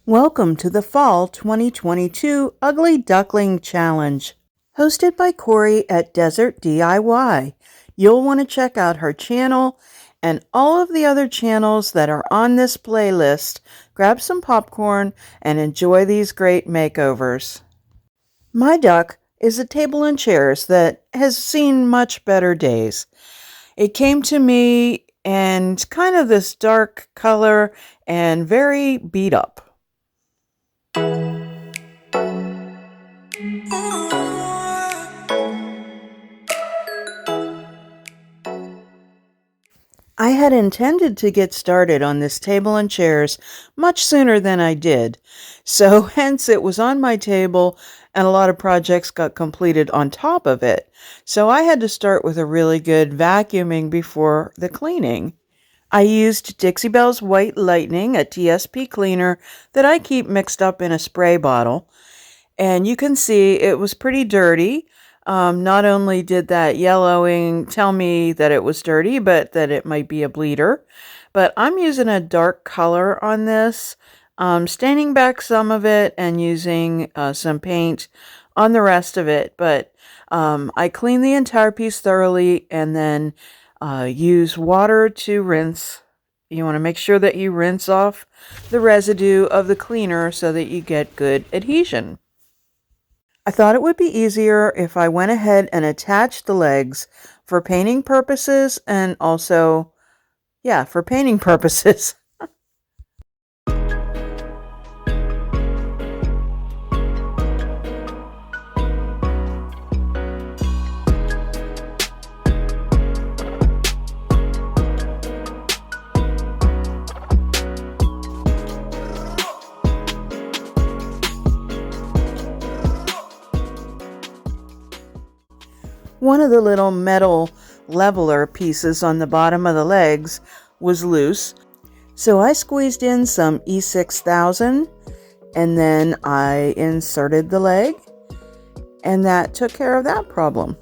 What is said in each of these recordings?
Welcome to the Fall 2022 Ugly Duckling Challenge, hosted by Corey at Desert DIY. You'll want to check out her channel and all of the other channels that are on this playlist. Grab some popcorn and enjoy these great makeovers. My duck is a table and chairs that has seen much better days. It came to me in kind of this dark color and very beat up. I had intended to get started on this table and chairs much sooner than I did, so hence it was on my table and a lot of projects got completed on top of it. So I had to start with a really good vacuuming before the cleaning. I used Dixie Belle's White Lightning, a TSP cleaner that I keep mixed up in a spray bottle. And you can see it was pretty dirty. Not only did that yellowing tell me that it was dirty, but that it might be a bleeder. But I'm using a dark color on this, staining back some of it and using some paint on the rest of it. But I cleaned the entire piece thoroughly and then use water to rinse. You want to make sure that you rinse off the residue of the cleaner so that you get good adhesion. I thought it would be easier if I went ahead and attached the legs for painting purposes and also, for painting purposes. One of the little metal leveler pieces on the bottom of the legs was loose, so I squeezed in some E6000 and then I inserted the leg, and that took care of that problem.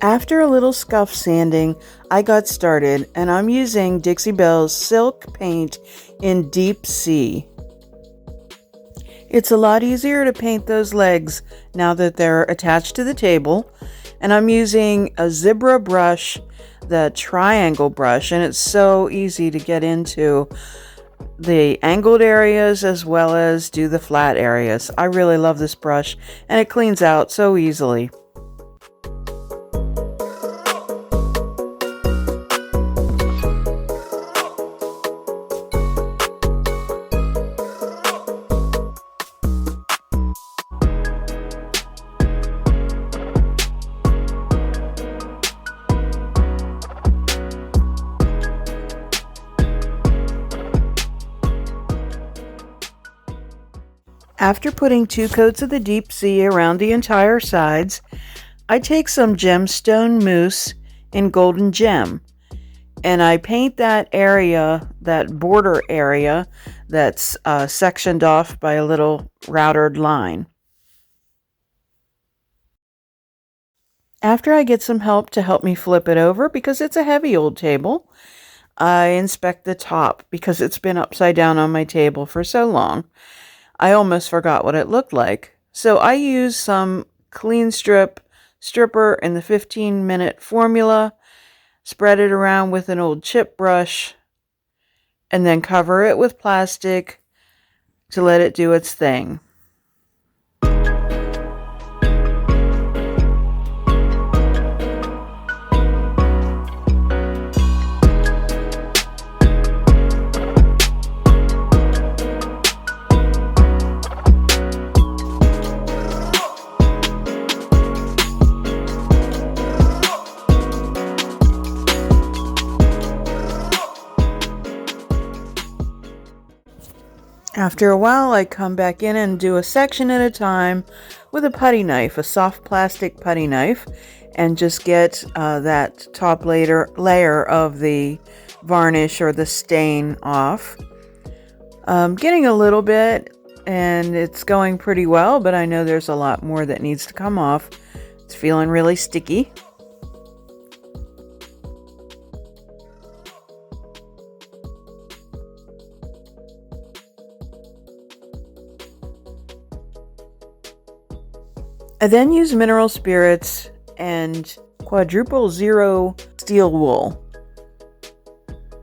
After a little scuff sanding, I got started, and I'm using Dixie Belle's Silk Paint in Deep Sea. It's a lot easier to paint those legs now that they're attached to the table, and I'm using a Zebra brush, the triangle brush, and it's so easy to get into the angled areas as well as do the flat areas. I really love this brush, and it cleans out so easily. After putting 2 coats of the Deep Sea around the entire sides, I take some gemstone mousse in Golden Gem, and I paint that area, that border area that's sectioned off by a little routered line. After I get some help to help me flip it over, because it's a heavy old table, I inspect the top because it's been upside down on my table for so long. I almost forgot what it looked like. So I use some clean stripper in the 15-minute formula, spread it around with an old chip brush, and then cover it with plastic to let it do its thing. After a while, I come back in and do a section at a time with a putty knife, a soft plastic putty knife, and just get that top layer of the varnish or the stain off. Getting a little bit, and it's going pretty well, but I know there's a lot more that needs to come off. It's feeling really sticky. I then use mineral spirits and quadruple zero steel wool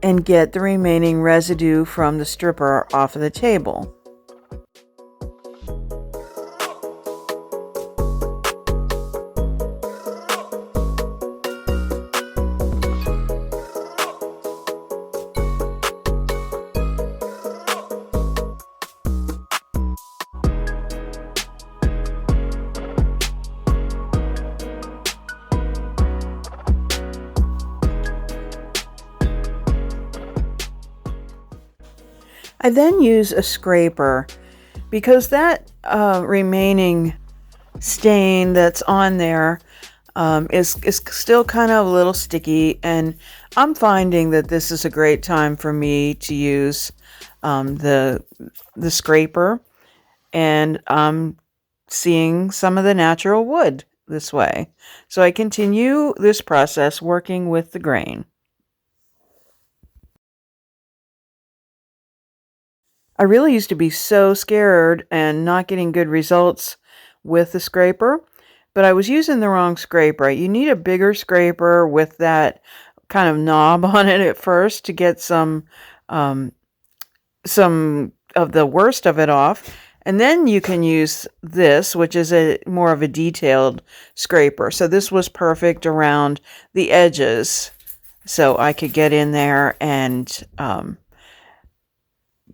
and get the remaining residue from the stripper off of the table. I then use a scraper because that remaining stain that's on there is still kind of a little sticky, and I'm finding that this is a great time for me to use the scraper, and I'm seeing some of the natural wood this way. So I continue this process working with the grain. I really used to be so scared and not getting good results with the scraper, but I was using the wrong scraper. You need a bigger scraper with that kind of knob on it at first to get some of the worst of it off. And then you can use this, which is more of a detailed scraper. So this was perfect around the edges. So I could get in there and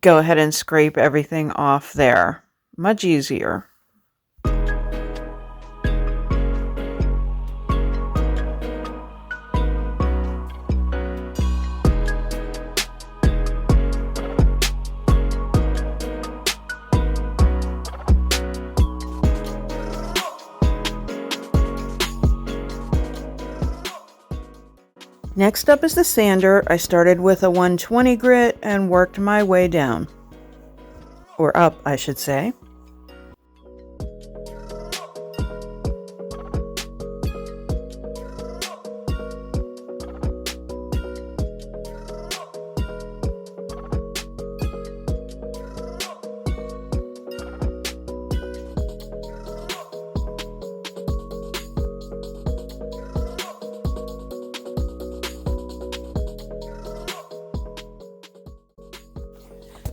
go ahead and scrape everything off there. Much easier. Next up is the sander. I started with a 120 grit and worked my way down. Or up, I should say.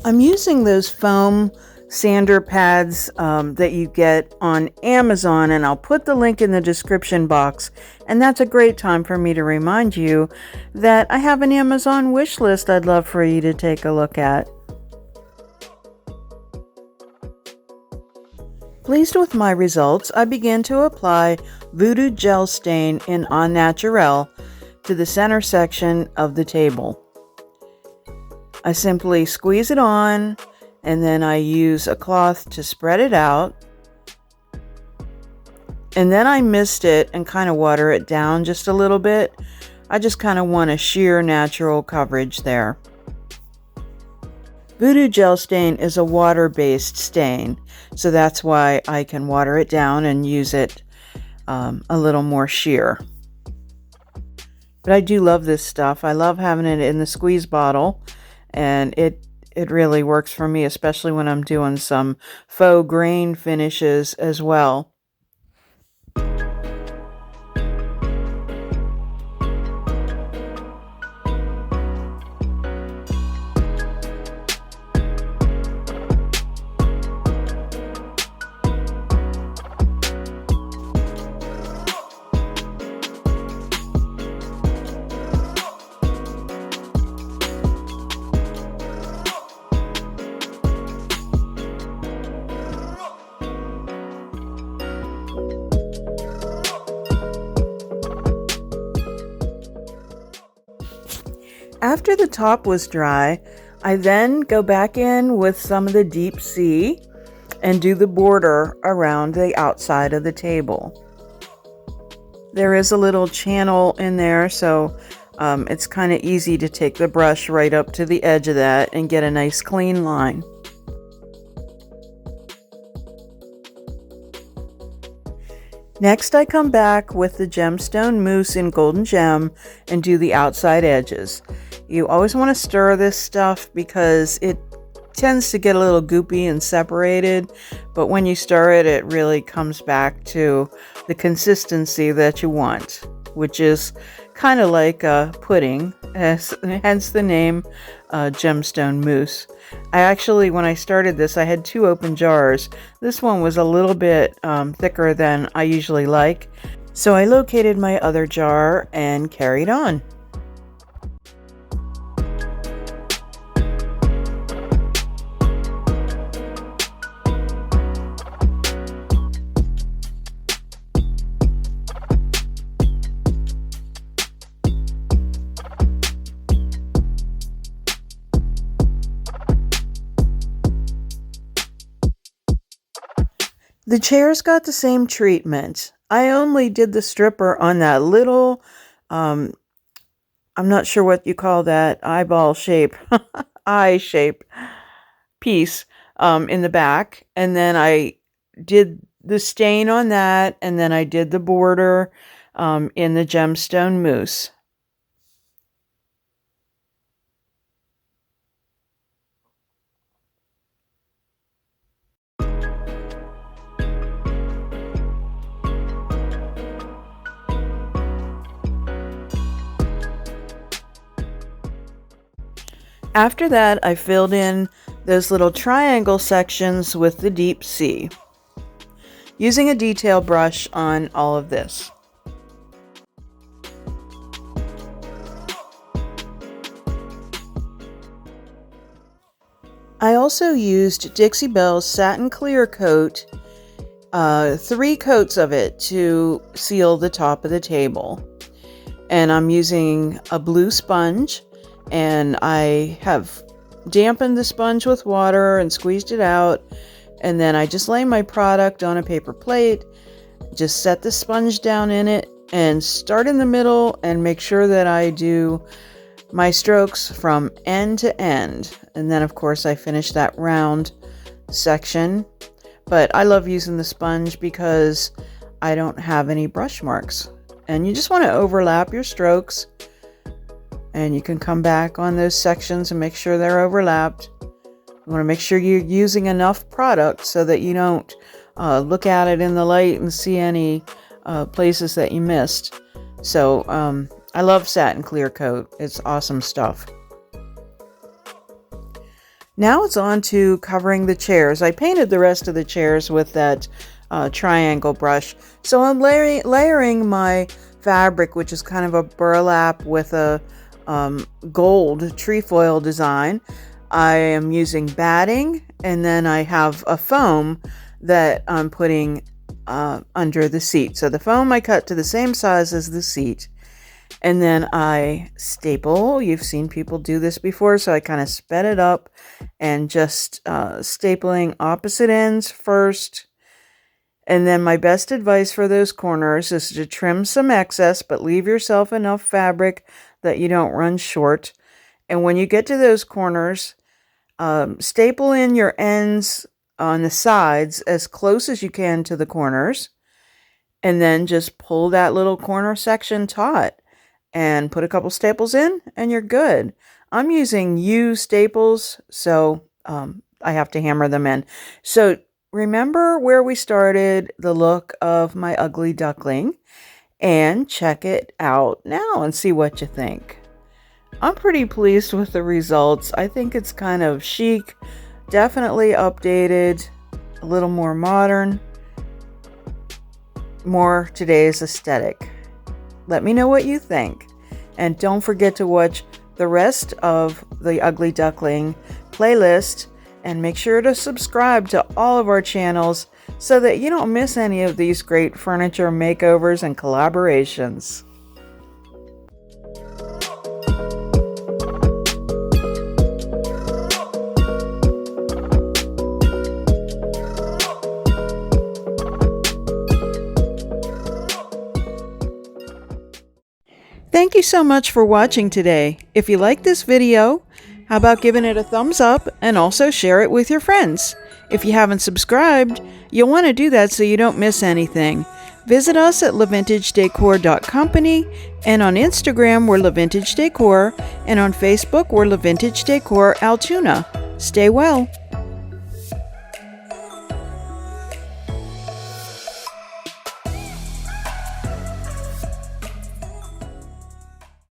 I'm using those foam sander pads that you get on Amazon, and I'll put the link in the description box. And that's a great time for me to remind you that I have an Amazon wish list I'd love for you to take a look at. Pleased with my results, I began to apply Voodoo Gel Stain in Au Naturel to the center section of the table. I simply squeeze it on, and then I use a cloth to spread it out. And then I mist it and kind of water it down just a little bit. I just kind of want a sheer natural coverage there. Voodoo Gel Stain is a water-based stain, so that's why I can water it down and use it a little more sheer. But I do love this stuff. I love having it in the squeeze bottle. And it really works for me, especially when I'm doing some faux grain finishes as well. After the top was dry, I then go back in with some of the deep sea and do the border around the outside of the table. There is a little channel in there, so it's kind of easy to take the brush right up to the edge of that and get a nice clean line. Next, I come back with the gemstone mousse in golden gem and do the outside edges. You always want to stir this stuff because it tends to get a little goopy and separated, but when you stir it, it really comes back to the consistency that you want, which is kind of like a pudding, hence the name gemstone mousse. I actually, when I started this, I had 2 open jars. This one was a little bit thicker than I usually like, so I located my other jar and carried on. The chairs got the same treatment. I only did the stripper on that little, I'm not sure what you call that, eyeball shape, eye shape piece in the back. And then I did the stain on that, and then I did the border in the gemstone mousse. After that, I filled in those little triangle sections with the deep sea, using a detail brush on all of this. I also used Dixie Belle's Satin Clear Coat, 3 coats of it to seal the top of the table. And I'm using a blue sponge, and I have dampened the sponge with water and squeezed it out, and then I just lay my product on a paper plate, just set the sponge down in it, and start in the middle and make sure that I do my strokes from end to end. And then of course I finish that round section, but I love using the sponge because I don't have any brush marks. And you just want to overlap your strokes, and you can come back on those sections and make sure they're overlapped. You want to make sure you're using enough product so that you don't look at it in the light and see any places that you missed. So I love Satin Clear Coat. It's awesome stuff. Now it's on to covering the chairs. I painted the rest of the chairs with that triangle brush. So I'm layering my fabric, which is kind of a burlap with a gold trefoil design. I am using batting, and then I have a foam that I'm putting under the seat. So the foam I cut to the same size as the seat, and then I staple. You've seen people do this before, so I kind of sped it up and just stapling opposite ends first. And then my best advice for those corners is to trim some excess, but leave yourself enough fabric that you don't run short. And when you get to those corners, staple in your ends on the sides as close as you can to the corners, and then just pull that little corner section taut and put a couple staples in, and you're good. I'm using U staples, so I have to hammer them in. So remember where we started the look of my ugly duckling, and check it out now and see what you think. I'm pretty pleased with the results. I think it's kind of chic, definitely updated, a little more modern, more today's aesthetic. Let me know what you think, and don't forget to watch the rest of the Ugly Duckling playlist, and make sure to subscribe to all of our channels so that you don't miss any of these great furniture makeovers and collaborations. Thank you so much for watching today. If you like this video, how about giving it a thumbs up and also share it with your friends? If you haven't subscribed, you'll want to do that so you don't miss anything. Visit us at lavintagedecor.company, and on Instagram we're LaVintage Decor, and on Facebook we're LaVintage Decor Altoona. Stay well.